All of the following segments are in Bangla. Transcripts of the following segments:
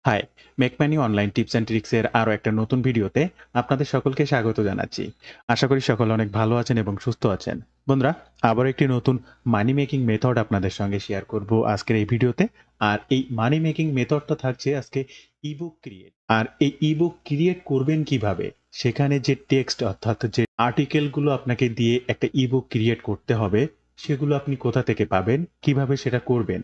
হাই, মেকমানি অনলাইন টিপস অ্যান্ড ট্রিক্সের আরও একটা নতুন ভিডিওতে আপনাদের সকলকে স্বাগত জানাচ্ছি। আশা করি সকলে অনেক ভালো আছেন এবং সুস্থ আছেন। বন্ধুরা, আবার একটি নতুন মানি মেকিং মেথড আপনাদের সঙ্গে শেয়ার করব আজকের এই ভিডিওতে। আর এই মানি মেকিং মেথডটা থাকছে আজকে ইবুক ক্রিয়েট। আর এই ইবুক ক্রিয়েট করবেন কিভাবে? সেখানে যে টেক্সট অর্থাৎ যে আর্টিকেলগুলো আপনাকে দিয়ে একটা ইবুক ক্রিয়েট করতে হবে, সেগুলো আপনি কোথা থেকে পাবেন? কিভাবে সেটা করবেন?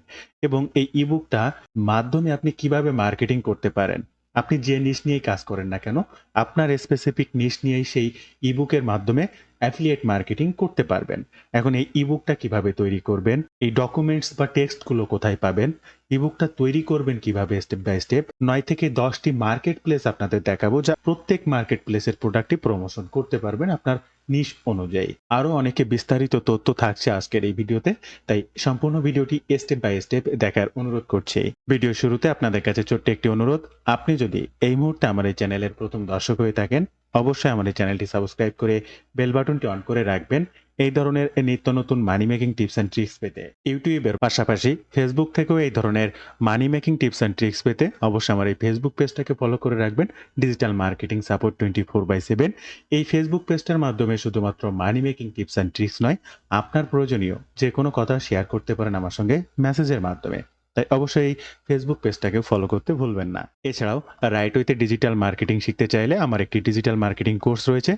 এবং এই ইবুকটা মাধ্যমে আপনি কিভাবে মার্কেটিং করতে পারেন। আপনি যে নিশ নিয়েই কাজ করেন না কেন, আপনার স্পেসিফিক নিশ নিয়েই সেই ইবুকের মাধ্যমে অ্যাফিলিয়েট মার্কেটিং করতে পারবেন। এখন এই ইবুকটা কিভাবে তৈরি করবেন, এই ডকুমেন্টস বা টেক্সটগুলো কোথায় পাবেন, ইবুকটা তৈরি করবেন কিভাবে স্টেপ বাই স্টেপ, 9 থেকে 10টি মার্কেট প্লেস আপনাদের দেখাবো, যা প্রত্যেক মার্কেট প্লেসের প্রোডাক্টই প্রমোশন করতে পারবেন আপনার নিশ অনুযায়ী। আরও অনেকে বিস্তারিত তথ্য থাকছে আজকের এই ভিডিওতে, তাই সম্পূর্ণ ভিডিওটি স্টেপ বাই স্টেপ দেখার অনুরোধ করছি। ভিডিও শুরুতে আপনাদের কাছে ছোট্ট একটি অনুরোধ, আপনি যদি এই মুহূর্তে আমার এই চ্যানেলের প্রথম দর্শক হয়ে থাকেন, অবশ্যই আমার এই চ্যানেলটি সাবস্ক্রাইব করে বেল বাটনটি অন করে রাখবেন এই ধরনের নিত্য নতুন মানি মেকিং টিপস অ্যান্ড ট্রিক্স পেতে। ইউটিউবের পাশাপাশি ফেসবুক থেকেও এই ধরনের মানি মেকিং টিপস অ্যান্ড ট্রিক্স পেতে অবশ্যই আমার এই ফেসবুক পেজটাকে ফলো করে রাখবেন, ডিজিটাল মার্কেটিং সাপোর্ট 24/7। এই ফেসবুক পেজটার মাধ্যমে শুধুমাত্র মানি মেকিং টিপস অ্যান্ড ট্রিক্স নয়, আপনার প্রয়োজনীয় যে কোনো কথা শেয়ার করতে পারেন আমার সঙ্গে মেসেজের মাধ্যমে। তাই অবশ্যই এই ফেসবুক পেজটাকে ফলো করতে ভুলবেন না। এছাড়াও রাইট ওয়েতে ডিজিটাল মার্কেটিং শিখতে চাইলে আমার একটি ডিজিটাল মার্কেটিং কোর্স রয়েছে।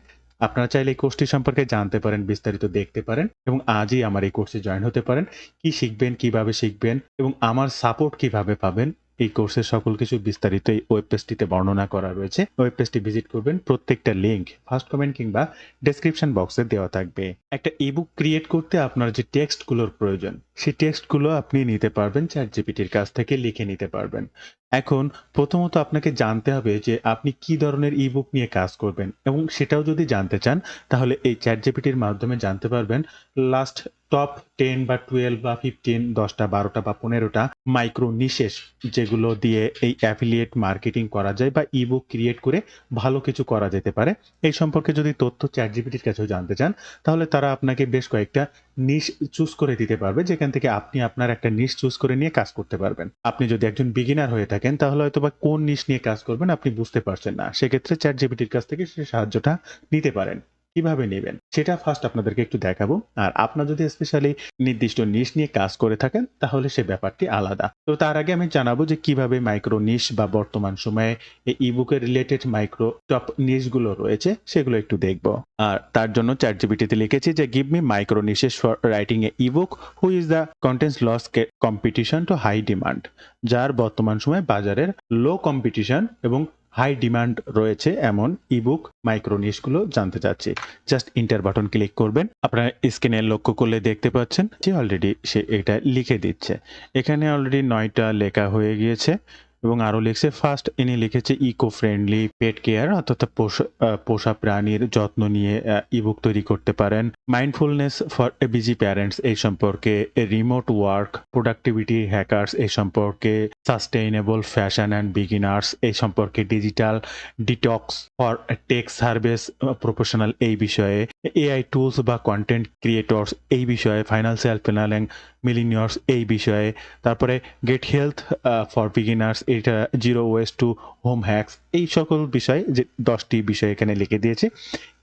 আপনারা চাইলে এই কোর্সটি সম্পর্কে জানতে পারেন, বিস্তারিত দেখতে পারেন এবং আজই আমার এই কোর্সে জয়েন হতে পারেন। কি শিখবেন, কিভাবে শিখবেন এবং আমার সাপোর্ট কিভাবে পাবেন, এই কোর্সের সকল কিছু বিস্তারিত এই ওয়েব পেজটিতে বর্ণনা করা রয়েছে। ওয়েব পেজটি ভিজিট করবেন, প্রত্যেকটা লিংক ফার্স্ট কমেন্ট কিংবা ডেসক্রিপশন বক্সে দেওয়া থাকবে। একটা ইবুক ক্রিয়েট করতে আপনার যে টেক্সটগুলোর প্রয়োজন, সেই টেক্সটগুলো আপনি নিতে পারবেন চ্যাটজিপিটির কাছ থেকে, লিখে নিতে পারবেন। এখন প্রথমত আপনাকে জানতে হবে যে আপনি কি ধরনের ইবুক নিয়ে কাজ করবেন, এবং সেটাও যদি জানতে চান তাহলে এই চ্যাটজিপিটির মাধ্যমে জানতে পারবেন লাস্ট টপ 10 বা 12 বা 15, 10টা 12টা বা 15টা মাইক্রো নিশেষ, যেগুলো দিয়ে এই অ্যাফিলিয়েট মার্কেটিং করা যায় বা ইবুক ক্রিয়েট করে ভালো কিছু করা যেতে পারে। এই সম্পর্কে যদি তথ্য চ্যাটজিপিটির কাছেও জানতে চান, তাহলে তারা আপনাকে বেশ কয়েকটা নিশ চুজ করে দিতে পারবে, যেখান থেকে আপনি আপনার একটা নিশ চুজ করে নিয়ে কাজ করতে পারবেন। আপনি যদি একজন বিগিনার হয়ে থাকেন, তাহলে হয়তোবা কোন নিশ নিয়ে কাজ করবেন আপনি বুঝতে পারছেন না। সেক্ষেত্রে চ্যাটজিপিটির কাছ থেকে সে সাহায্যটা নিতে পারেন। কিভাবে নেবেন সেটা ফার্স্ট আপনাদেরকে একটু দেখাবো। আর আপনার যদি স্পেশালি নির্দিষ্ট নিশ নিয়ে কাজ করে থাকেন, তাহলে সে ব্যাপারটি আলাদা। তো তার আগে আমি জানাবো যে কিভাবে মাইক্রো নিশ বা বর্তমান সময়ে এই ইবুকের রিলেটেড মাইক্রো টপ নিশগুলো রয়েছে সেগুলো একটু দেখব। আর তার জন্য চ্যাটজিপিটিতে লিখেছি যে give me micro niches for writing a ebook who is the contents loss competition to high demand, যার বর্তমান সময়ে বাজারের লো কম্পিটিশন এবং হাই ডিমান্ড রয়েছে এমন ইবুক মাইক্রো নিশগুলো জানতে চাচ্ছি। জাস্ট ইন্টার বাটন ক্লিক করবেন। আপনারা স্ক্রিনে লক্ষ্য করলে দেখতে পাচ্ছেন যে অলরেডি সে এটা লিখে দিচ্ছে। এখানে অলরেডি 9টা লেখা হয়ে গিয়েছে এবং আরো লিখছে ফার্স্ট, ইনি লিখেছে ইকো ফ্রেন্ডলি পেট কেয়ার, অর্থাৎ পোষা প্রাণীর যত্ন নিয়ে ইবুক তৈরি করতে পারেন। মাইন্ডফুলনেস ফর বিজি প্যারেন্টস এই সম্পর্কে, রিমোট ওয়ার্ক, প্রোডাক্টিভিটি হ্যাকার্স এই সম্পর্কে, সাস্টেইনেবল ফ্যাশন অ্যান্ড বিগিনার্স এই সম্পর্কে, digital detox for tech service professional এই বিষয়ে, এআই টুলস বা কন্টেন্ট ক্রিয়েটর্স এই বিষয়ে, ফাইন্যান্সিয়াল প্ল্যানিং মিলিনিয়ার্স এই বিষয়ে, তারপরে গেট হেলথ ফর বিগিনার্স, এটা zero waste to home hacks, এই সকল বিষয়, যে 10টি বিষয় এখানে লিখে দিয়েছে।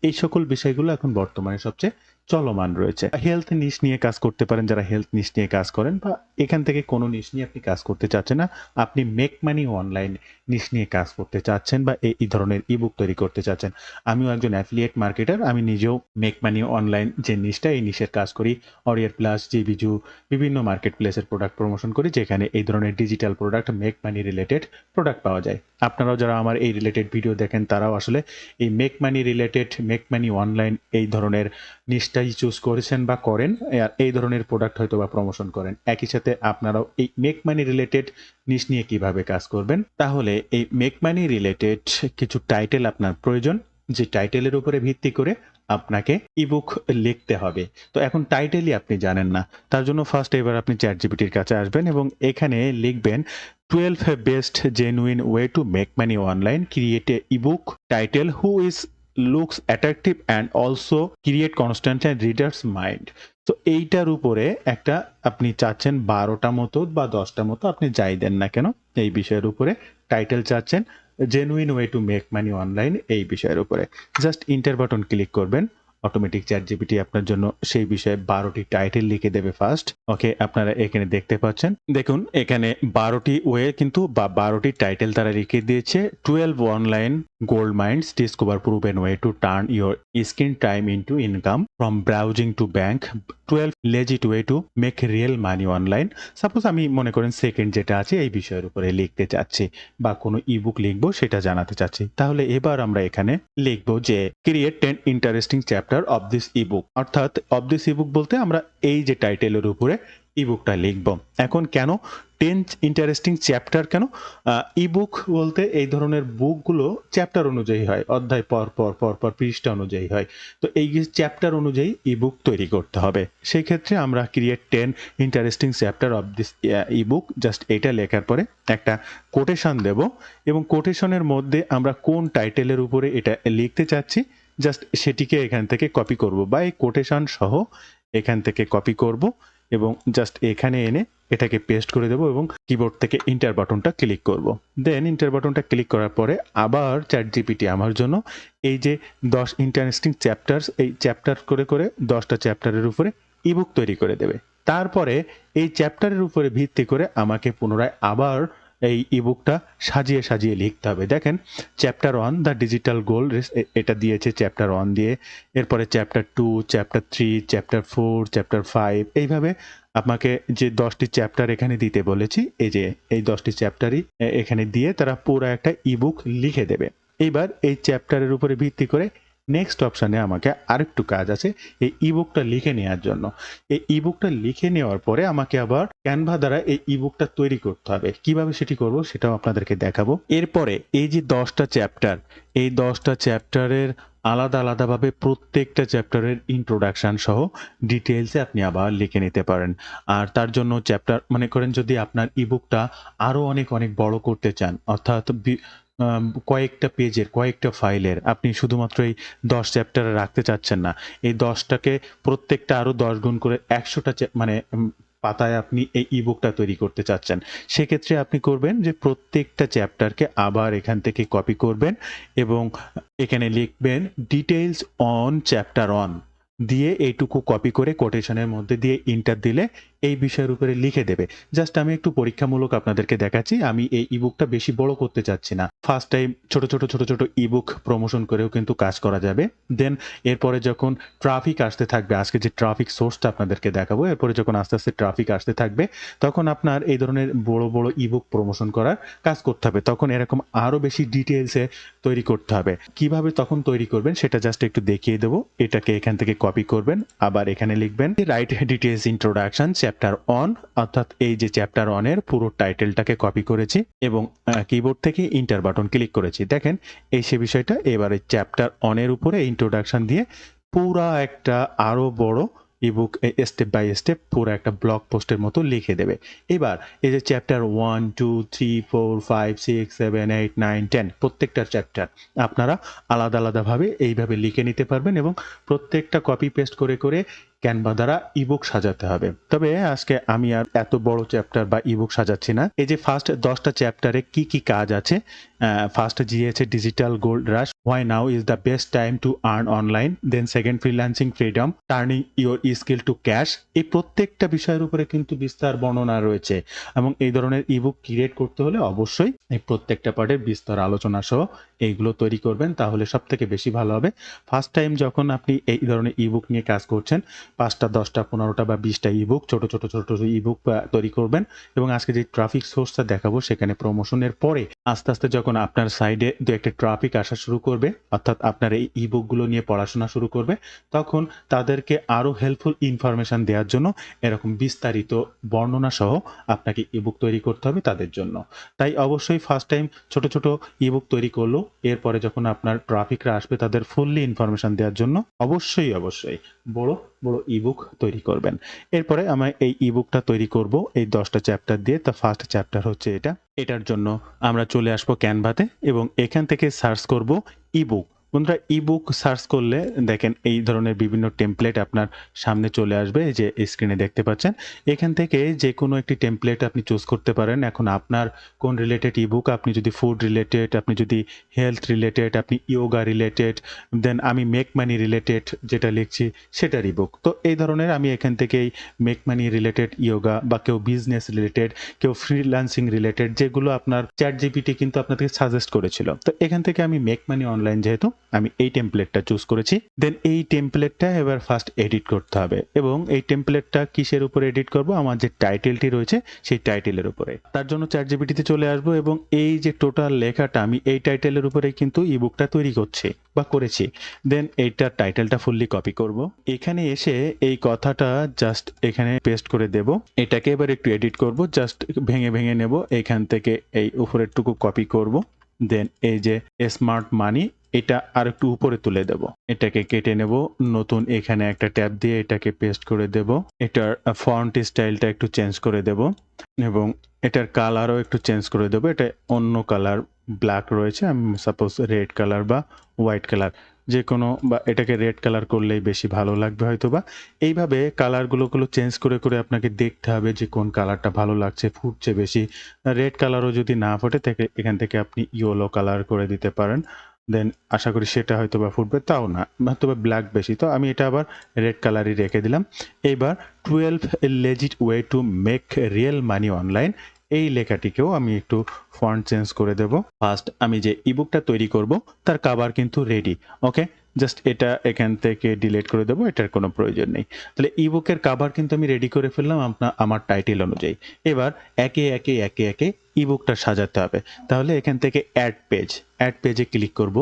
এই সকল বিষয়গুলো এখন বর্তমানে সবচেয়ে চলমান রয়েছে। হেলথ নিশ নিয়ে কাজ করতে পারেন যারা হেলথ নিশ নিয়ে কাজ করেন, বা এখান থেকে কোনো নিশ নিয়ে আপনি কাজ করতে চাচ্ছেন না, আপনি মেক মানি অনলাইন নিশ নিয়ে কাজ করতে চাচ্ছেন বা এই ধরনের ইবুক তৈরি করতে চাচ্ছেন। আমিও একজন অ্যাফিলিয়েট মার্কেটার, আমি নিজেও মেক মানি অনলাইন যে নিশটা, এই নিশের কাজ করি। অরিয়ার প্লাস, জিবিজু, বিভিন্ন মার্কেট প্লেসের প্রোডাক্ট প্রমোশন করি, যেখানে এই ধরনের digital product, make money related product পাওয়া যায়। আপনারাও যারা আমার এই রিলেটেড ভিডিও দেখেন, তারাও আসলে এই make money related, make money online এই ধরনের নিশটাই চুজ করেছেন বা করেন, আর এই ধরনের প্রোডাক্ট হয়তো বা প্রমোশন করেন। একই সাথে আপনারাও এই মেক মানি রিলেটেড নিশ নিয়ে কিভাবে কাজ করবেন, তাহলে এই মেক মানি রিলেটেড কিছু টাইটেল আপনার প্রয়োজন, যে টাইটেলের উপরে ভিত্তি করে আপনাকে ইবুক লিখতে হবে। তো এখন টাইটেলই আপনি জানেন না, তার জন্য ফার্স্ট এবার আপনি চ্যাটজিপিটির কাছে আসবেন এবং এখানে লিখবেন 12 best genuine way to make money online, create a ebook title who is looks attractive and also create constant and readers mind. তো এইটার উপরে একটা আপনি চাচ্ছেন 12টা মতো বা 10টা মতো, আপনি যাই দেন না কেন, এই বিষয়ের উপরে টাইটেল চাচ্ছেন genuine way to make money online এই বিষয়ের উপরে। জাস্ট ইন্টার বাটন ক্লিক করবেন। অটোমেটিক চ্যাট জিপিটি আপনার জন্য সেই বিষয়ে 12টি টাইটেল লিখে দেবে ফার্স্ট। ওকে, আপনারা এখানে দেখতে পাচ্ছেন। দেখুন এখানে 12টি ওয়ে কিন্তু বা 12টি টাইটেল তারা লিখে দিয়েছে। 12 online gold mines discover proven way to turn your screen time into income from browsing to bank, 12 legit way to make real money online. Suppose আমি মনে করেন সেকেন্ড যেটা আছে এই বিষয়ের উপরে লিখতে চাচ্ছি বা কোনো ইবুক লিখবো সেটা জানাতে চাচ্ছি, তাহলে এবার আমরা এখানে লিখবো যে create 10 interesting chapter of this ebook. অর্থাৎ অফ দিস ইবুক বলতে আমরা এই যে টাইটেলের উপরে ইবুকটা লিখব। এখন কেন 10 ইন্টারেস্টিং চ্যাপ্টার, কেন ইবুক বলতে এই ধরনের বুকগুলো চ্যাপ্টার অনুযায়ী হয়, অধ্যায় পর পর পর পর পৃষ্ঠা অনুযায়ী হয়। তো এই চ্যাপ্টার অনুযায়ী ইবুক তৈরি করতে হবে। সেই ক্ষেত্রে আমরা create 10 interesting chapter of this ebook, just এটা লেখার পরে একটা কোটেশন দেব এবং কোটেশনের মধ্যে আমরা কোন টাইটেলের উপরে এটা লিখতে চাচ্ছি জাস্ট সেটিকে এখান থেকে কপি করব বা এই কোটেশন সহ এখান থেকে কপি করব এবং জাস্ট এখানে এনে এটাকে পেস্ট করে দেবো এবং কিবোর্ড থেকে ইন্টার বাটনটা ক্লিক করব। দেন ইন্টার বাটনটা ক্লিক করার পরে আবার চ্যাট জিপিটি আমার জন্য এই যে 10 ইন্টারেস্টিং চ্যাপ্টার্স, এই চ্যাপ্টার করে করে 10টা চ্যাপ্টারের উপরে ইবুক তৈরি করে দেবে। তারপরে এই চ্যাপ্টারের উপরে ভিত্তি করে আমাকে পুনরায় আবার এই ইবুকটা সাজিয়ে সাজিয়ে লিখতে হবে। দেখেন চ্যাপ্টার 1 দ্য ডিজিটাল গোল, এটা দিয়েছে চ্যাপ্টার 1 দিয়ে, এরপরে চ্যাপ্টার 2, চ্যাপ্টার 3, চ্যাপ্টার 4, চ্যাপ্টার 5, এইভাবে আপনাকে যে 10টি চ্যাপ্টার এখানে দিতে বলেছি এই যে এই 10টি চ্যাপ্টারই এখানে দিয়ে তারা পুরো একটা ইবুক লিখে দেবে। এইবার এই চ্যাপ্টারের উপরে ভিত্তি করে নেক্সট অপশানে আমাকে আরেকটু কাজ আছে এই ইবুকটা লিখে নেওয়ার জন্য। এই ইবুকটা লিখে নেওয়ার পরে আমাকে আবার ক্যানভা দ্বারা এই ইবুকটা তৈরি করতে হবে। কিভাবে সেটি করব সেটাও আপনাদেরকে দেখাবো। এরপরে এই যে 10টা চ্যাপ্টার, এই 10টা চ্যাপ্টারের আলাদা আলাদাভাবে প্রত্যেকটা চ্যাপ্টারের ইন্ট্রোডাকশন সহ ডিটেলসে আপনি আবার লিখে নিতে পারেন। আর তার জন্য চ্যাপ্টার মনে করেন যদি আপনার ইবুকটা আরও অনেক অনেক বড় করতে চান, অর্থাৎ কয়েকটা পেজের কয়েকটা ফাইলের, আপনি শুধুমাত্র এই 10 চ্যাপ্টারে রাখতে চাচ্ছেন না, এই 10টাকে প্রত্যেকটা আরও 10 গুণ করে 100টা মানে পাতায় আপনি এই ইবুকটা তৈরি করতে চাচ্ছেন, সেক্ষেত্রে আপনি করবেন যে প্রত্যেকটা চ্যাপ্টারকে আবার এখান থেকে কপি করবেন এবং এখানে লিখবেন ডিটেইলস অন চ্যাপ্টার 1 দিয়ে এইটুকু কপি করে কোটেশনের মধ্যে দিয়ে ইন্টার দিলে এই বিষয়ের উপরে লিখে দেবে। জাস্ট আমি একটু পরীক্ষামূলক আপনাদেরকে দেখাচ্ছি, আমি এই ইবুকটা বেশি বড় করতে চাচ্ছি না। ফার্স্ট টাইম ছোট ছোট ইবুক প্রমোশন করেও কিন্তু কাজ করা যাবে। দেন এরপরে যখন ট্রাফিক আসতে থাকবে, আজকে যে ট্রাফিক সোর্সটা আপনাদেরকে দেখাবো, এরপরে যখন আস্তে আস্তে ট্রাফিক আসতে থাকবে তখন আপনার এই ধরনের বড় বড় ইবুক প্রমোশন করার কাজ করতে হবে, তখন এরকম আরও বেশি ডিটেলসে তৈরি করতে হবে। কিভাবে তখন তৈরি করবেন সেটা জাস্ট একটু দেখিয়ে দেবো। এটাকে এখান থেকে কপি করবেন, আবার এখানে লিখবেন রাইট ডিটেলস ইন্ট্রোডাকশন চ্যাপ্টার 1, অর্থাৎ এই যে চ্যাপ্টার 1 এর পুরো টাইটেলটাকে কপি করেছি এবং কিবোর্ড থেকে ইন্টার বাটন ক্লিক করেছি। দেখেন এই সে বিষয়টা। এবারে চ্যাপ্টার 1 এর উপরে ইন্ট্রোডাকশন দিয়ে পুরা একটা আরো বড় ইবুক স্টেপ বাই স্টেপ পুরো একটা ব্লগ পোস্টের মতো লিখে দেবে। এবার এই যে চ্যাপ্টার 1, 2, 3, 4, 5, 6, 7, 8, 9, 10 প্রত্যেকটার চ্যাপ্টার আপনারা আলাদা আলাদাভাবে এইভাবে লিখে নিতে পারবেন এবং প্রত্যেকটা কপি পেস্ট করে করে ক্যানভা দ্বারা ইবুক সাজাতে হবে। তবে আজকে আমি আর এত বড় চ্যাপ্টার বা ইবুক সাজাচ্ছি না। এই যে ফার্স্ট 10টা চ্যাপ্টারে কি কি কাজ আছে, ফার্স্ট দিয়েছে digital gold rush, why now is the best time to earn online, then second freelancing freedom, turning your skill to cash. এই প্রত্যেকটা বিষয়ের উপরে কিন্তু বিস্তার বর্ণনা রয়েছে এবং এই ধরনের ইবুক ক্রিয়েট করতে হলে অবশ্যই এই প্রত্যেকটা পার্টের বিস্তার আলোচনা সহ এইগুলো তৈরি করবেন, তাহলে সব থেকে বেশি ভালো হবে। ফার্স্ট টাইম যখন আপনি এই ধরনের ইবুক নিয়ে কাজ করছেন 5টা 10টা 15টা বা 20টা ইবুক ছোট ছোট ইবুক তৈরি করবেন এবং আজকে যে ট্রাফিক সোর্সটা দেখাবো সেখানে প্রমোশনের পরে আস্তে আস্তে যখন আপনার সাইডে দু একটা ট্রাফিক আসা শুরু করবে, অর্থাৎ আপনার এই ইবুকগুলো নিয়ে পড়াশোনা শুরু করবে, তখন তাদেরকে আরও হেল্পফুল ইনফরমেশন দেওয়ার জন্য এরকম বিস্তারিত বর্ণনা সহ আপনাকে ইবুক তৈরি করতে হবে তাদের জন্য। তাই অবশ্যই ফার্স্ট টাইম ছোট ছোট ইবুক তৈরি করলো, এরপরে যখন আপনার ট্রাফিকরা আসবে তাদের ফুললি ইনফরমেশন দেওয়ার জন্য অবশ্যই বড় বড় ইবুক তৈরি করবেন। এরপরে আমি এই ইবুকটা তৈরি করব এই 10টা চ্যাপ্টার দিয়ে। তা ফার্স্ট চ্যাপ্টার হচ্ছে এটার জন্য আমরা চলে আসবো ক্যানভাতে এবং এখান থেকে সার্চ করব ইবুক বন্ধুরা ইবুক সার্চ করলে দেখেন এই ধরনের বিভিন্ন টেমপ্লেট আপনার সামনে চলে আসবে, এই যে স্ক্রিনে দেখতে পাচ্ছেন। এখান থেকে যেকোনো একটি টেমপ্লেট আপনি চুজ করতে পারেন। এখন আপনার কোন রিলেটেড ইবুক, আপনি যদি ফুড রিলেটেড, আপনি যদি হেলথ রিলেটেড, আপনি ইয়োগা রিলেটেড, দেন আমি মেক মানি রিলেটেড যেটা লিখছি সেটার ইবুক। তো এই ধরনের আমি এখান থেকেই মেক মানি রিলেটেড ইয়োগা বা কেউ বিজনেস রিলেটেড, কেউ ফ্রিল্যান্সিং রিলেটেড, যেগুলো আপনার চ্যাটজিপিটি কিন্তু আপনাদেরকে সাজেস্ট করেছিল। তো এখান থেকে আমি মেক মানি অনলাইন যেহেতু আমি এই টেমপ্লেটটা চুজ করেছি। দেন এই টেমপ্লেটটা এবার ফার্স্ট এডিট করতে হবে এবং এই টেমপ্লেটটা কিসের উপর এডিট করব, আমার যে টাইটেলটি রয়েছে সেই টাইটেলের উপরে। তার জন্য চ্যাটজিপিটিতে চলে আসব এবং এই যে টোটাল লেখাটা আমি এই টাইটেলের উপরে কিন্তু ইবুকটা তৈরি করছি বা করেছি। দেন এইটার টাইটেলটা ফুললি কপি করব। এখানে এসে এই কথাটা জাস্ট এখানে পেস্ট করে দেব। এটাকে এবার একটু এডিট করব, জাস্ট ভেঙে ভেঙে নেব। এখান থেকে এই উপরেরটুকু কপি করব। দেন এই যে স্মার্ট মানি এটা আর একটু উপরে তুলে দেব। এটাকে কেটে নেব, নতুন এখানে একটা ট্যাব দিয়ে এটাকে পেস্ট করে দেব। এটার ফন্ট স্টাইলটা একটু চেঞ্জ করে দেব এবং এটার কালারও একটু চেঞ্জ করে দেব। এটা অন্য কালার ব্ল্যাক রয়েছে, আমি সাপোজ রেড কালার বা হোয়াইট কালার যে কোনো, বা এটাকে রেড কালার করলেই বেশি ভালো লাগবে হয়তো। বা এইভাবে কালারগুলো চেঞ্জ করে করে আপনাকে দেখতে হবে যে কোন কালারটা ভালো লাগছে, ফুটছে বেশি। রেড কালারও যদি না ফোটে তাকে এখান থেকে আপনি ইয়েলো কালার করে দিতে পারেন। দেন আশা করি সেটা হয়তো বা ফুটবে, তাও না, হয়তো বা ব্ল্যাক বেশি, তো আমি এটা আবার রেড কালারই রেখে দিলাম। এইবার 12 legit way to make real money online, এই লেখাটিকেও আমি একটু ফন্ট চেঞ্জ করে দেব। ফার্স্ট আমি যে ইবুকটা তৈরি করব তার কাভার কিন্তু রেডি। ওকে, জাস্ট এটা এখান থেকে ডিলিট করে দেবো, এটার কোনো প্রয়োজন নেই। তাহলে ইবুকের কাভার কিন্তু আমি রেডি করে ফেললাম আমার টাইটেল অনুযায়ী। এবার একে একে একে একে ইবুকটা সাজাতে হবে। তাহলে এখান থেকে অ্যাড পেজে ক্লিক করব।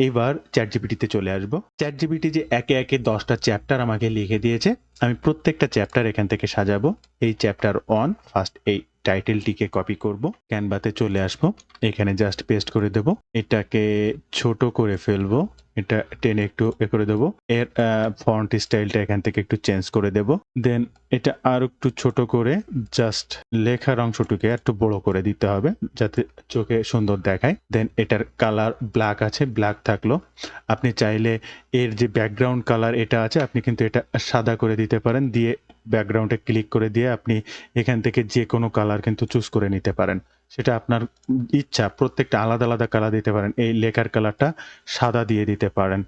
এবার চ্যাটজিপিটিতে চলে আসব। চ্যাটজিপিটি যে একে একে 10টা চ্যাপ্টার আমাকে লিখে দিয়েছে, আমি প্রত্যেকটা চ্যাপ্টার এখান থেকে সাজাবো। এই চ্যাপ্টার 1 ফার্স্ট এই টাইটেলটিকে কপি করব, ক্যানভাতে চলে আসব, এখানে জাস্ট পেস্ট করে দেব। এটাকে ছোট করে ফেলবো, এটা টেনে একটু করে দেবো। এর ফন্ট স্টাইলটা এখান থেকে একটু চেঞ্জ করে দেব। দেন এটা আর একটু ছোট করে জাস্ট লেখার অংশটুকে একটু বড় করে দিতে হবে যাতে চোখে সুন্দর দেখায়। দেন এটার কালার ব্ল্যাক আছে, ব্ল্যাক থাকলো। আপনি চাইলে এর যে ব্যাকগ্রাউন্ড কালার এটা আছে, আপনি কিন্তু এটা সাদা করে দিতে পারেন। দিয়ে ব্যাকগ্রাউন্ডে ক্লিক করে দিয়ে আপনি এখান থেকে যে কোনো কালার কিন্তু চুজ করে নিতে পারেন। সেটা আপনার ইচ্ছা, প্রত্যেকটা আলাদা আলাদা কালার দিতে পারেন। এই লেখার কালারটা সাদা দিয়ে দিতে পারেন।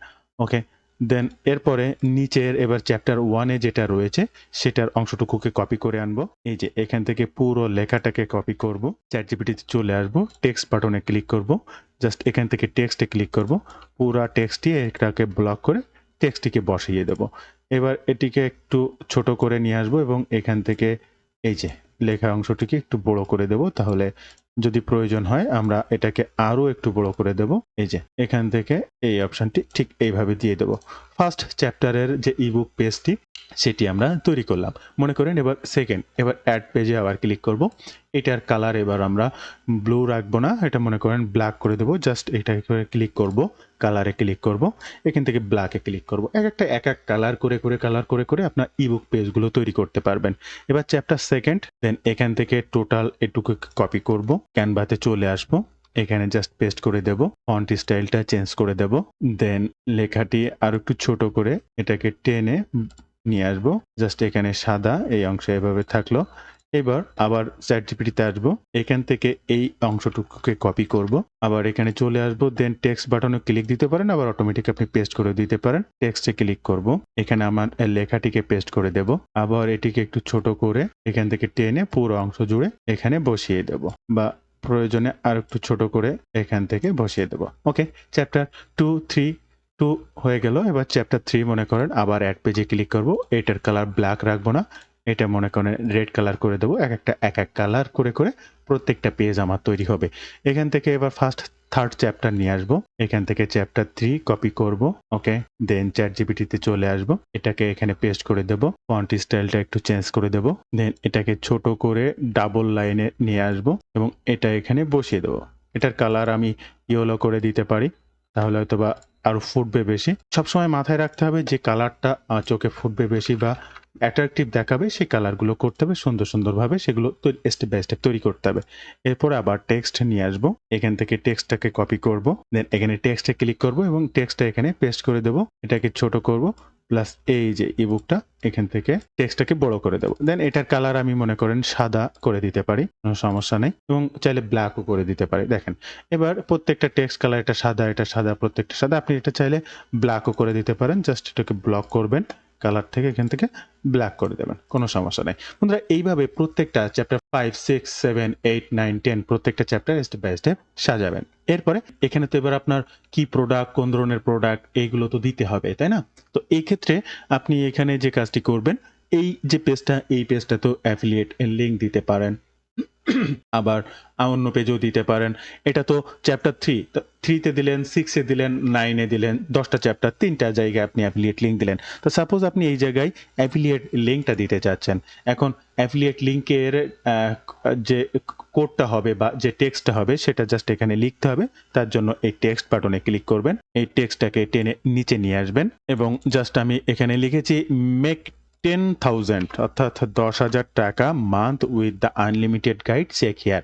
ওকে, দেন এরপরে নিচের এবার চ্যাপ্টার 1-এ যেটা রয়েছে সেটার অংশটুকুকে কপি করে আনবো। এই যে এখান থেকে পুরো লেখাটাকে কপি করব। চ্যাটজিপিটিতে চলে আসবো, টেক্সট বাটনে ক্লিক করব। জাস্ট এখান থেকে টেক্সটে ক্লিক করব। পুরা টেক্সটটি এটাকে ব্লক করে টেক্সটটিকে বসিয়ে দেব। এবার এটিকে একটু ছোট করে নিয়ে আসবো এবং এখান থেকে এই যে লেখা অংশটিকে একটু বড় করে দেব। তাহলে যদি প্রয়োজন হয় আমরা এটাকে আরো একটু বড় করে দেব। এই যে এখান থেকে এই অপশনটি ঠিক এইভাবে দিয়ে দেব। ফার্স্ট চ্যাপ্টারের যে ইবুক পেজটি সেটি আমরা তৈরি করলাম। মনে করেন এবার সেকেন্ড, এবার অ্যাড পেজে আবার ক্লিক করব। এটার কালার এবার আমরা ব্লু রাখবো না, এটা মনে করেন ব্ল্যাক করে দেবো। জাস্ট এটা ক্লিক করব, কালারে ক্লিক করব, এখান থেকে ব্ল্যাকে ক্লিক করব। এক এক কালার করে করে আপনার ইবুক পেজগুলো তৈরি করতে পারবেন। এবার চ্যাপ্টার সেকেন্ড, দেন এখান থেকে টোটাল এটুকু কপি করব, ক্যানভাতে চলে আসবো, এখানে জাস্ট পেস্ট করে দেব, ফন্ট স্টাইলটা চেঞ্জ করে দেব। দেন লেখাটি আর একটু ছোট করে এটাকে টেনে নিয়ে আসবো, জাস্ট এখানে সাদা এই অংশ এভাবে থাকলো। এবার আবার চ্যাটজিপিটিতে আসবো, এখান থেকে এই অংশটুকুকে কপি করব, আবার এখানে চলে আসবো। দেন টেক্সট বাটনে ক্লিক দিতে পারেন, আবার অটোমেটিক আপনি পেস্ট করে দিতে পারেন। টেক্সটে ক্লিক করব, এখানে আমার লেখাটিকে পেস্ট করে দেব। আবার এটিকে একটু ছোট করে এখান থেকে টেনে পুরো অংশ জুড়ে এখানে বসিয়ে দেব, বা প্রয়োজনে আর একটু ছোট করে এখান থেকে বসিয়ে দেব। ওকে, চ্যাপ্টার 2 হয়ে গেল। এবার চ্যাপ্টার 3 মনে করেন আবার অ্যাড পেজে ক্লিক করব। এটার কালার ব্ল্যাক রাখবো না, এটা মনে করেন রেড কালার করে দেবো। এক এক কালার করে করে প্রত্যেকটা পেজ আমার তৈরি হবে। এখান থেকে এবার ফার্স্ট থার্ড চ্যাপ্টার নিয়ে আসবো, এখান থেকে চ্যাপ্টার 3 কপি করব। ওকে, দেন চ্যাটজিপিটিতে চলে আসবো, এটাকে এখানে পেস্ট করে দেব, ফন্ট স্টাইলটা একটু চেঞ্জ করে দেব। দেন এটাকে ছোট করে ডাবল লাইনে নিয়ে আসবো এবং এটা এখানে বসিয়ে দেবো। এটার কালার আমি ইয়েলো করে দিতে পারি, তাহলে হয়তোবা আরো ফুটবে বেশি। সবসময় মাথায় রাখতে হবে যে কালারটা চোখে ফুটবে বেশি বা অ্যাট্রাকটিভ দেখাবে সেই কালারগুলো করতে হবে সুন্দরভাবে, সেগুলো স্টেপ বাই স্টেপ তৈরি করতে হবে। এরপরে আবার টেক্সট নিয়ে আসবো। এখান থেকে টেক্সটটাকে কপি করব। দেন এখানে টেক্সটে ক্লিক করব এবং টেক্সটটা এখানে পেস্ট করে দেব। এটাকে ছোট করব। প্লাস এই যে ইবুকটা এখান থেকে টেক্সটটাকে বড় করে দেব। দেন এটার কালার আমি মনে করেন সাদা করে দিতে পারি, কোনো সমস্যা নেই, এবং চাইলে ব্ল্যাকও করে দিতে পারি। দেখেন এবার প্রত্যেকটা টেক্সট কালার, এটা সাদা, প্রত্যেকটা সাদা। আপনি এটা চাইলে ব্ল্যাকও করে দিতে পারেন। জাস্ট এটাকে ব্লক করবেন, কালার থেকে এখান থেকে ব্ল্যাক করে দেবেন, কোনো সমস্যা নেই। বন্ধুরা এইভাবে প্রত্যেকটা চ্যাপ্টার 5, 6, 7, 8, 9, 10 প্রত্যেকটা চ্যাপ্টার স্টেপ বাই স্টেপ সাজাবেন। এরপরে এখানে তো এবার আপনার কি প্রোডাক্ট, কোন ধরনের প্রোডাক্ট, এইগুলো তো দিতে হবে, তাই না? তো এই ক্ষেত্রে আপনি এখানে যে কাজটি করবেন, এই যে পেজটা, এই পেজটা তো অ্যাফিলিয়েট লিংক দিতে পারেন। আবার অন্য পেজেও দিতে পারেন। এটা তো চ্যাপ্টার 3, তো 3 তে দিলেন, 6 এ দিলেন, 9 এ দিলেন, 10 টা চ্যাপ্টার, 3 টা জায়গায় আপনি অ্যাফিলিয়েট লিংক দিলেন। তো সাপোজ আপনি এই জায়গায় অ্যাফিলিয়েট লিংকটা দিতে চাচ্ছেন। এখন অ্যাফিলিয়েট লিংকের যে কোডটা হবে বা যে টেক্সটটা হবে সেটা জাস্ট এখানে লিখতে হবে। তার জন্য এই টেক্সট বাটনে ক্লিক করবেন। এই টেক্সটটাকে টেনে নিচে নিয়ে আসবেন এবং জাস্ট আমি এখানে লিখেছি মেক 10,000 অর্থাৎ 10,000 টাকা month with the unlimited guide check here.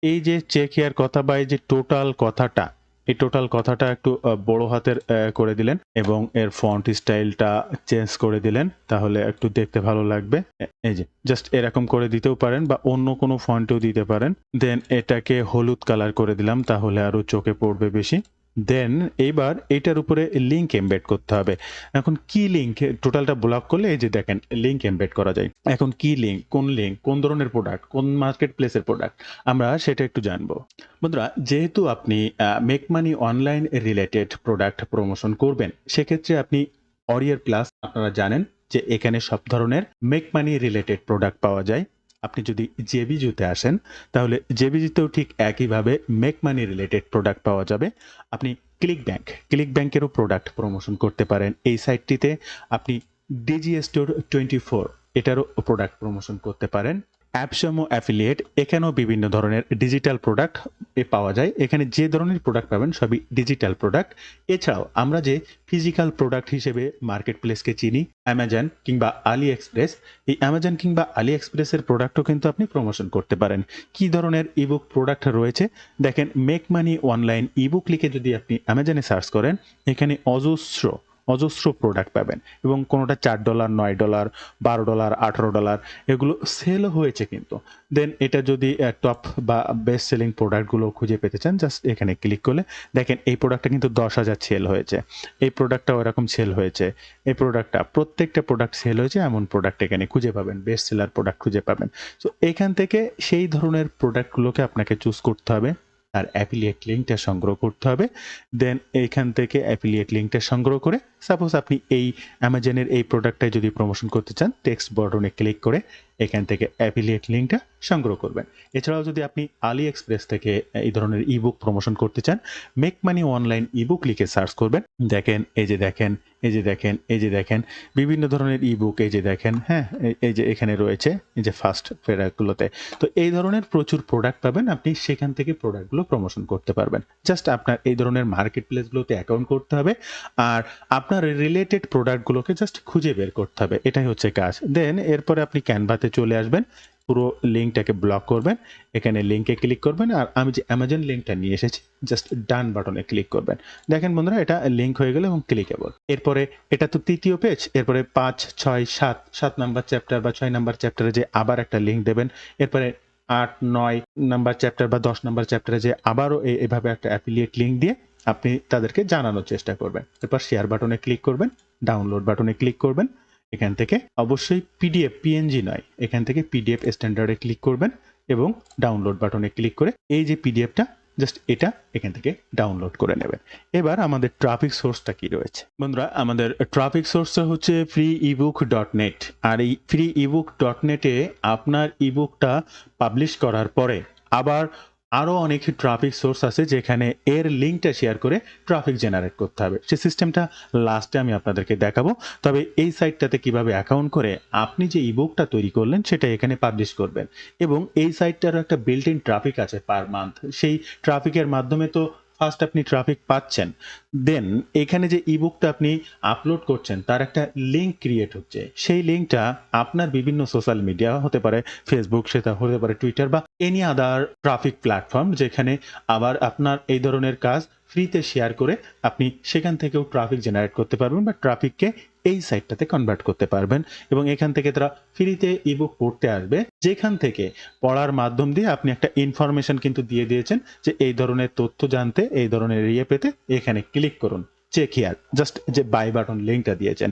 এই যে চেক হিয়ার কথা বা এই যে টোটাল কথাটা, এই টোটাল কথাটা একটু বড় হাতের করে দিলেন এবং এর ফন্ট স্টাইলটা চেঞ্জ করে দিলেন, তাহলে একটু দেখতে ভালো লাগবে। এই যে জাস্ট এরকম করে দিতেও পারেন বা অন্য কোনো ফন্টেও দিতে পারেন। দেন এটাকে হলুদ কালার করে দিলাম, তাহলে আরো চোখে পড়বে বেশি। দেন এইবার এটার উপরে লিংক এমবেড করতে হবে। এখন কি লিংক, টোটালটা ব্লক করলে এই যে দেখেন লিংক এমবেড করা যায়। এখন কি লিংক, কোন ধরনের প্রোডাক্ট, কোন মার্কেট প্লেসের প্রোডাক্ট, আমরা সেটা একটু জানবো। বন্ধুরা যেহেতু আপনি make money online related product promotion করবেন, সেক্ষেত্রে আপনি অরিয়ার প্লাস আপনারা জানেন যে এখানে সব ধরনের মেক মানি রিলেটেড প্রোডাক্ট পাওয়া যায়। আপনি যদি জেবিজুতে আসেন তাহলে জেবিজুতেও ঠিক একইভাবে মেক মানি রিলেটেড প্রোডাক্ট পাওয়া যাবে। আপনি ক্লিক ব্যাংকেরও প্রোডাক্ট প্রমোশন করতে পারেন এই সাইটটিতে। আপনি ডিজি স্টোর 24 এটারও প্রোডাক্ট প্রমোশন করতে পারেন। অ্যাপসমো অ্যাফিলিয়েট, এখানেও বিভিন্ন ধরনের ডিজিটাল প্রোডাক্ট পাওয়া যায়। এখানে যে ধরনের প্রোডাক্ট পাবেন সবই ডিজিটাল প্রোডাক্ট। এছাড়াও আমরা যে ফিজিক্যাল প্রোডাক্ট হিসেবে মার্কেট প্লেসকে চিনি, অ্যামাজন কিংবা আলি এক্সপ্রেস, এই অ্যামাজন কিংবা আলি এক্সপ্রেসের প্রোডাক্টও কিন্তু আপনি প্রমোশন করতে পারেন। কি ধরনের ইবুক প্রোডাক্ট রয়েছে দেখেন, মেক মানি অনলাইন ইবুক লিখে যদি আপনি অ্যামাজনে সার্চ করেন, এখানে অজস্র প্রোডাক্ট পাবেন এবং কোনোটা $4, $9, $12, $18 এগুলো সেল হয়েছে কিন্তু। দেন এটা যদি টপ বা বেস্ট সেলিং প্রোডাক্টগুলো খুঁজে পেতে চান, জাস্ট এখানে ক্লিক করলে দেখেন এই প্রোডাক্টটা কিন্তু 10,000 সেল হয়েছে, এই প্রোডাক্টটাও এরকম সেল হয়েছে, এই প্রোডাক্টটা, প্রত্যেকটা প্রোডাক্ট সেল হয়েছে এমন প্রোডাক্ট এখানে খুঁজে পাবেন, বেস্ট সেলার প্রোডাক্ট খুঁজে পাবেন। সো এখান থেকে সেই ধরনের প্রোডাক্টগুলোকে আপনাকে চুজ করতে হবে, আর অ্যাফিলিয়েট লিঙ্কটা সংগ্রহ করতে হবে। দেন এইখান থেকে অ্যাফিলিয়েট লিঙ্কটা সংগ্রহ করে সাপোজ আপনি এই অ্যামাজনের এই প্রোডাক্টটাই যদি প্রমোশন করতে চান, টেক্সট বাটনে ক্লিক করে এখান থেকে অ্যাফিলিয়েট লিঙ্কটা সংগ্রহ করবেন। এছাড়াও যদি আপনি আলি এক্সপ্রেস থেকে এই ধরনের ইবুক প্রমোশন করতে চান, মেক মানি অনলাইন ইবুক লিখে সার্চ করবেন। দেখেন এই যে দেখেন বিভিন্ন ধরনের ইবুক, এই যে দেখেন, হ্যাঁ এই যে এখানে রয়েছে এই যে ফার্স্ট প্যারাগুলোতে। তো এই ধরনের প্রচুর প্রোডাক্ট পাবেন, আপনি সেখান থেকে প্রোডাক্টগুলো প্রমোশন করতে পারবেন। জাস্ট আপনার এই ধরনের মার্কেট প্লেসগুলোতে অ্যাকাউন্ট করতে হবে আর আপনার রিলেটেড প্রোডাক্টগুলোকে জাস্ট খুঁজে বের করতে হবে, এটাই হচ্ছে কাজ। দেন এরপরে আপনি ক্যানভাতে চলে আসবেন, পুরো লিঙ্কটাকে ব্লক করবেন, এখানে লিঙ্কে ক্লিক করবেন আর আমি যে অ্যামাজন লিঙ্কটা নিয়ে এসেছি জাস্ট ডান বাটনে ক্লিক করবেন। দেখেন বন্ধুরা এটা লিঙ্ক হয়ে গেল এবং ক্লিকেবল। এরপরে এটা তো তৃতীয় পেজ, এরপরে 5, 6, 7 নাম্বার চ্যাপ্টার বা 6 নাম্বার চ্যাপ্টারে যে আবার একটা লিঙ্ক দেবেন। এরপরে 8, 9 নাম্বার চ্যাপ্টার বা 10 নাম্বার চ্যাপ্টারে যে আবারও এভাবে একটা অ্যাফিলিয়েট লিঙ্ক দিয়ে আপনি তাদেরকে জানানোর চেষ্টা করবেন। এরপর শেয়ার বাটনে ক্লিক করবেন, ডাউনলোড বাটনে ক্লিক করবেন, এখান থেকে অবশ্যই পিডিএফ পিএনজি নয়, এখান থেকে পিডিএফ স্ট্যান্ডার্ডে ক্লিক করবেন এবং ডাউনলোড বাটনে ক্লিক করে এই যে পিডিএফটা জাস্ট এটা এখান থেকে ডাউনলোড করে নেবেন। এবার আমাদের ট্রাফিক সোর্সটা কি রয়েছে বন্ধুরা, আমাদের ট্রাফিক সোর্সটা হচ্ছে freebook.net। আর এই freebook.net-এ আপনার ইবুকটা পাবলিশ করার পরে আবার আরও অনেক ট্রাফিক সোর্স আছে যেখানে এর লিঙ্কটা শেয়ার করে ট্রাফিক জেনারেট করতে হবে। সেই সিস্টেমটা লাস্টে আমি আপনাদেরকে দেখাবো। তবে এই সাইটটাতে কিভাবে অ্যাকাউন্ট করে আপনি যে ইবুকটা তৈরি করলেন সেটা এখানে পাবলিশ করবেন, এবং এই সাইটটারও একটা বিল্ট ইন ট্রাফিক আছে পার মান্থ। সেই ট্রাফিকের মাধ্যমে তো ফার্স্ট আপনি ট্রাফিক পাচ্ছেন, দেন এখানে যে ইবুকটা আপনি আপলোড করছেন তার একটা লিঙ্ক ক্রিয়েট হচ্ছে। সেই লিঙ্কটা আপনার বিভিন্ন সোশ্যাল মিডিয়া হতে পারে ফেসবুক, সেটা হতে পারে টুইটার বা এনি আদার ট্রাফিক প্ল্যাটফর্ম, যেখানে আবার আপনার এই ধরনের কাজ ফ্রিতে শেয়ার করে আপনি সেখান থেকেও ট্রাফিক জেনারেট করতে পারবেন বা ট্রাফিককে এই সাইটটাতে কনভার্ট করতে পারবেন। এবং এখান থেকে তারা ফ্রিতে ইবুক পড়তে আসবে, যেখান থেকে পড়ার মাধ্যম দিয়ে আপনি একটা ইনফরমেশন কিন্তু দিয়ে দিয়েছেন যে এই ধরনের তথ্য জানতে, এই ধরনের পেতে এখানে ক্লিক করুন, চেক হিয়ার, জাস্ট যে বাই বাটন লিঙ্কটা দিয়েছেন।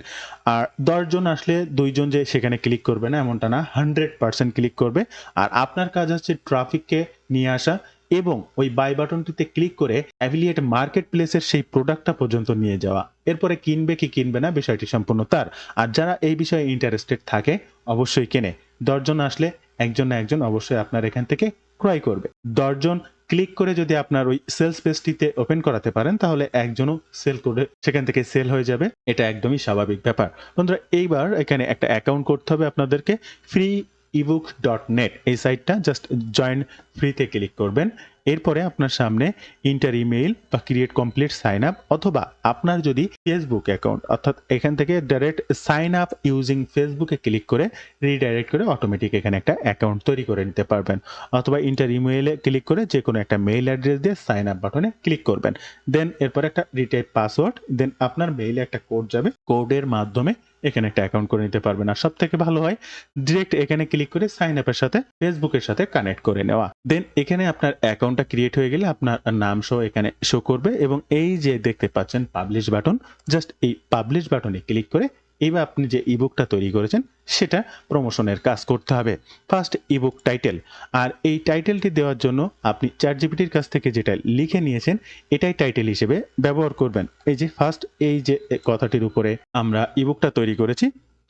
আর 10 জন আসলে 2 জন যে সেখানে ক্লিক করবে না এমনটা না, 100% ক্লিক করবে। আর আপনার কাজ হচ্ছে ট্রাফিককে নিয়ে আসা এবং ওই বাই বাটনটিতে ক্লিক করে অ্যাফিলিয়েট মার্কেট প্লেসের সেই প্রোডাক্টটা পর্যন্ত নিয়ে যাওয়া। এরপরে কিনবে কি কিনবে না বিষয়টি সম্পূর্ণ তার। আর যারা এই বিষয়ে ইন্টারেস্টেড থাকে অবশ্যই কেনে। 10 জন আসলে একজন না একজন অবশ্যই আপনার এখান থেকে ক্রয় করবে। 10 জন ক্লিক করে যদি আপনার ওই সেলস পেজটিতে ওপেন করাতে পারেন তাহলে একজনও সেল করে সেখান থেকে সেল হয়ে যাবে। এটা একদমই স্বাভাবিক ব্যাপার। বন্ধুরা, এইবার এখানে একটা অ্যাকাউন্ট করতে হবে আপনাদেরকে। freebook.net এই সাইটটা জাস্ট জয়েন ফ্রিতে ক্লিক করবেন। এরপরে আপনার সামনে ইন্টার ইমেইল বা ক্রিয়েট কমপ্লিট সাইন আপ, অথবা আপনার যদি ফেসবুক অ্যাকাউন্ট অর্থাৎ এখান থেকে ডাইরেক্ট সাইন আপ ইউজিং ফেসবুকে ক্লিক করে রিডাইরেক্ট করে অটোমেটিক এখানে একটা অ্যাকাউন্ট তৈরি করে নিতে পারবেন। অথবা ইন্টার ইমেইলে ক্লিক করে যে কোনো একটা মেইল অ্যাড্রেস দিয়ে সাইন আপ বাটনে ক্লিক করবেন। দেন এরপরে একটা রিটাইপ পাসওয়ার্ড, দেন আপনার মেইলে একটা কোড যাবে, কোডের মাধ্যমে এখানে একটা অ্যাকাউন্ট করে নিতে পারবেন। আর সব থেকে ভালো হয় ডিরেক্ট এখানে ক্লিক করে সাইন আপের সাথে ফেসবুকের সাথে কানেক্ট করে নেওয়া। দেন এখানে আপনার অ্যাকাউন্টটা ক্রিয়েট হয়ে গেলে আপনার নাম সহ এখানে শো করবে এবং এই যে দেখতে পাচ্ছেন পাবলিশ বাটন, জাস্ট এই পাবলিশ বাটনে ক্লিক করে এবার আপনি যে ইবুকটা তৈরি করেছেন সেটা প্রমোশনের কাজ করতে হবে। ফার্স্ট ইবুক টাইটেল, আর এই টাইটেলটি দেওয়ার জন্য আপনি চ্যাটজিপিটির কাছ থেকে যেটা লিখে নিয়েছেন এটাই টাইটেল হিসেবে ব্যবহার করবেন। এই যে ফার্স্ট এই যে কথাটির উপরে আমরা ইবুকটা তৈরি করেছি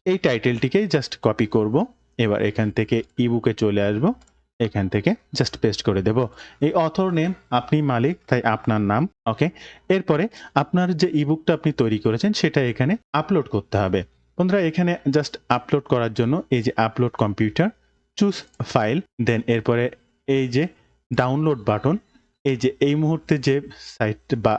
এই টাইটেলটিকেই জাস্ট কপি করব। এবার এখান থেকে ইবুকে চলে আসব, এখান থেকে জাস্ট পেস্ট করে দেব। এই অথর নেম আপনি মালিক, তাই আপনার নাম। ওকে, এরপরে আপনার যে ইবুকটা আপনি তৈরি করেছেন সেটা এখানে আপলোড করতে হবে। বন্ধুরা, এখানে জাস্ট আপলোড করার জন্য এই যে আপলোড কম্পিউটার, চুজ ফাইল, দেন এরপরে এই যে ডাউনলোড বাটন, এই যে এই মুহূর্তে যে সাইট বা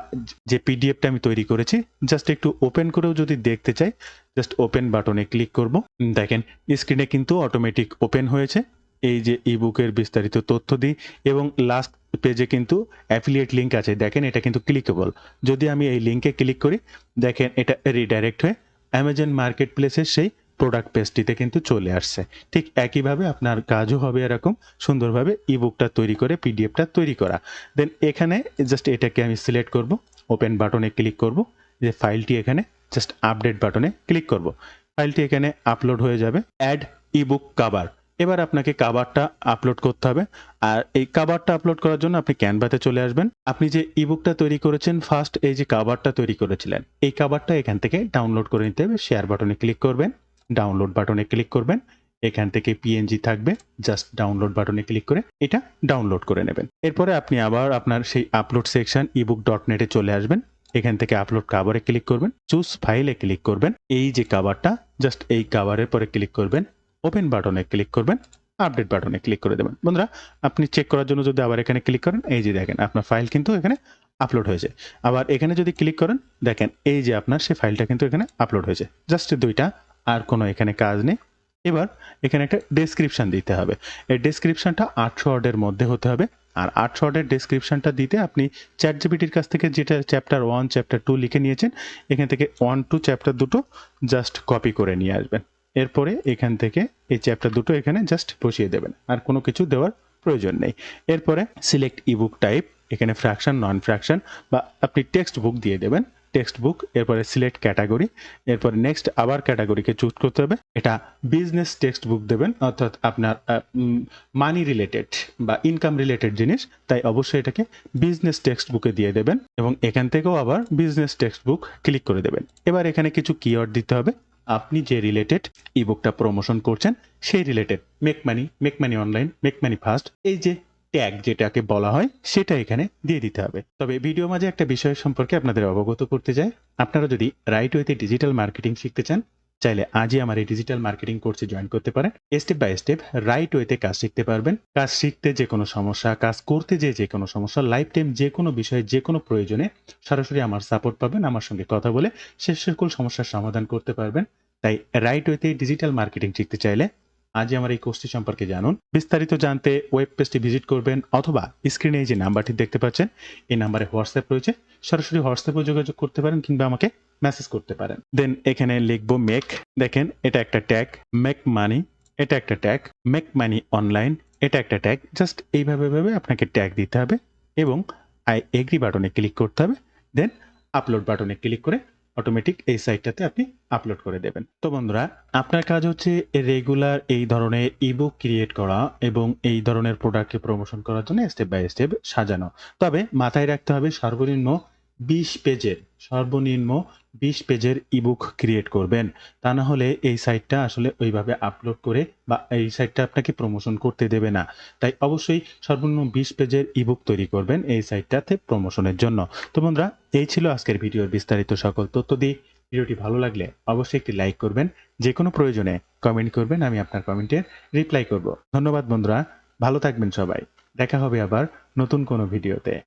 যে পিডিএফটা আমি তৈরি করেছি জাস্ট একটু ওপেন করেও যদি দেখতে চাই জাস্ট ওপেন বাটনে ক্লিক করব। দেখেন স্ক্রিনে কিন্তু অটোমেটিক ওপেন হয়েছে। এই যে ইবুকের বিস্তারিত তথ্য দিই এবং লাস্ট পেজে কিন্তু অ্যাফিলিয়েট লিঙ্ক আছে, দেখেন এটা কিন্তু ক্লিকেবল। যদি আমি এই লিঙ্কে ক্লিক করি দেখেন এটা রিডাইরেক্ট হয়ে অ্যামাজন মার্কেট প্লেসের সেই প্রোডাক্ট পেজটিতে কিন্তু চলে আসছে। ঠিক একইভাবে আপনার কাজও হবে এরকম সুন্দরভাবে ইবুকটা তৈরি করে পিডিএফটা তৈরি করা। দেন এখানে জাস্ট এটাকে আমি সিলেক্ট করব, ওপেন বাটনে ক্লিক করব, যে ফাইলটি এখানে জাস্ট আপডেট বাটনে ক্লিক করব। ফাইলটি এখানে আপলোড হয়ে যাবে। অ্যাড ইবুক কাভার, এবার আপনাকে কাভারটা আপলোড করতে হবে। আর এই কাভারটা আপলোড করার জন্য আপনি ক্যানভাতে চলে আসবেন। আপনি যে ইবুকটা তৈরি করেছেন ফার্স্ট এই যে কাভারটা তৈরি করেছিলেন এই কাভারটা এখান থেকে ডাউনলোড করে নিতে হবে। শেয়ার বাটনে ক্লিক করবেন, ডাউনলোড বাটনে ক্লিক করবেন, এখান থেকে পিএনজি থাকবে, জাস্ট ডাউনলোড বাটনে ক্লিক করে এটা ডাউনলোড করে নেবেন। এরপরে আপনি আবার আপনার সেই আপলোড সেকশন ebook.net এ চলে আসবেন। এখান থেকে আপলোড কাভারে ক্লিক করবেন, চুজ ফাইলে ক্লিক করবেন, এই যে কাভারটা জাস্ট এই কাভারের পরে ক্লিক করবেন, ওপেন বাটনে ক্লিক করবেন, আপডেট বাটনে ক্লিক করে দেবেন। বন্ধুরা, আপনি চেক করার জন্য যদি আবার এখানে ক্লিক করেন এই যে দেখেন আপনার ফাইল কিন্তু এখানে আপলোড হয়েছে। আবার এখানে যদি ক্লিক করেন দেখেন এই যে আপনার সেই ফাইলটা কিন্তু এখানে আপলোড হয়েছে। জাস্ট দুইটা, আর কোনো এখানে কাজ নেই। এবার এখানে একটা ডেসক্রিপশন দিতে হবে। এই ডেসক্রিপশনটা 800 ওয়ার্ডের মধ্যে হতে হবে। আর 800 ওয়ার্ডের ডেসক্রিপশনটা দিতে আপনি চ্যাটজিপিটির কাছ থেকে যেটা চ্যাপ্টার 1 চ্যাপ্টার 2 লিখে নিয়েছেন এখান থেকে 1 2 চ্যাপ্টার দুটো জাস্ট কপি করে নিয়ে আসবেন। এরপরে এখান থেকে এই চ্যাপ্টার দুটো এখানে জাস্ট বসিয়ে দেবেন, আর কোনো কিছু দেওয়ার প্রয়োজন নেই। এরপরে সিলেক্ট ইবুক টাইপ, এখানে ফ্র্যাকশন নন ফ্র্যাকশন বা আপনি টেক্সট বুক দিয়ে দেবেন, টেক্সট বুক। এরপরে সিলেক্ট ক্যাটাগরি, এরপরে নেক্সট আবার ক্যাটাগরিকে চুজ করতে হবে। এটা বিজনেস টেক্সট বুক দেবেন, অর্থাৎ আপনার মানি রিলেটেড বা ইনকাম রিলেটেড জিনিস, তাই অবশ্যই এটাকে বিজনেস টেক্সট বুকে দিয়ে দেবেন এবং এখান থেকেও আবার বিজনেস টেক্সট বুক ক্লিক করে দেবেন। এবার এখানে কিছু কিওয়ার্ড দিতে হবে, আপনি যে রিলেটেড ইবুকটা প্রমোশন করছেন সেই related. Make money online, make money fast, এই যে ট্যাগ যেটাকে বলা হয় সেটা এখানে দিয়ে দিতে হবে। তবে ভিডিও মাঝে একটা বিষয় সম্পর্কে আপনাদের অবগত করতে চাই, আপনারা যদি রাইট ওয়েতে ডিজিটাল মার্কেটিং শিখতে চান চাইলে আজই আমার এই ডিজিটাল মার্কেটিং কোর্সে জয়েন করতে পারেন। স্টেপ বাই স্টেপ রাইট ওয়েতে কাজ শিখতে পারবেন। কাজ শিখতে যে কোনো সমস্যা, কাজ করতে যে কোনো সমস্যা, লাইফ টাইম যে কোনো বিষয়ে যে কোনো প্রয়োজনে সরাসরি আমার সাপোর্ট পাবেন। আমার সঙ্গে কথা বলে সে সকল সমস্যার সমাধান করতে পারবেন। তাই রাইট ওয়েতে ডিজিটাল মার্কেটিং শিখতে চাইলে আজই আমার এই কোর্সটি সম্পর্কে জানুন। বিস্তারিত জানতে ওয়েব পেজটি ভিজিট করবেন অথবা স্ক্রিনে এই যে নাম্বারটি দেখতে পাচ্ছেন, এই নাম্বারে হোয়াটসঅ্যাপ রয়েছে। সরাসরি হোয়াটসঅ্যাপেও যোগাযোগ করতে পারেন কিংবা আমাকে মেসেজ করতে পারেন। দেন এখানে লিখবো মেক, দেখেন এটা একটা ট্যাগ, মেক মানি এটা একটা ট্যাগ, মেক মানি অনলাইন এটা একটা ট্যাগ। জাস্ট এইভাবে আপনাকে ট্যাগ দিতে হবে এবং আই এগ্রি বাটনে ক্লিক করতে হবে। দেন আপলোড বাটনে ক্লিক করে অটোমেটিক এই সাইটটাতে আপনি আপলোড করে দেবেন। তো বন্ধুরা, আপনার কাজ হচ্ছে রেগুলার এই ধরনের ইবুক ক্রিয়েট করা এবং এই ধরনের প্রোডাক্টকে প্রমোশন করার জন্য স্টেপ বাই স্টেপ সাজানো। তবে মাথায় রাখতে হবে সর্বনিম্ন 20 পেজের ইবুক ক্রিয়েট করবেন। তা না হলে এই সাইটটা আসলে ওইভাবে আপলোড করে বা এই সাইটটা আপনাকে প্রমোশন করতে দেবে না। তাই অবশ্যই সর্বনিম্ন 20 পেজের ইবুক তৈরি করবেন এই সাইটটাতে প্রমোশনের জন্য। তো বন্ধুরা, এই ছিল আজকের ভিডিওর বিস্তারিত সকল তথ্য দিয়ে। ভিডিওটি ভালো লাগলে অবশ্যই একটি লাইক করবেন। যে কোনো প্রয়োজনে কমেন্ট করবেন, আমি আপনার কমেন্টের রিপ্লাই করব। ধন্যবাদ বন্ধুরা, ভালো থাকবেন সবাই। দেখা হবে আবার নতুন কোনো ভিডিওতে।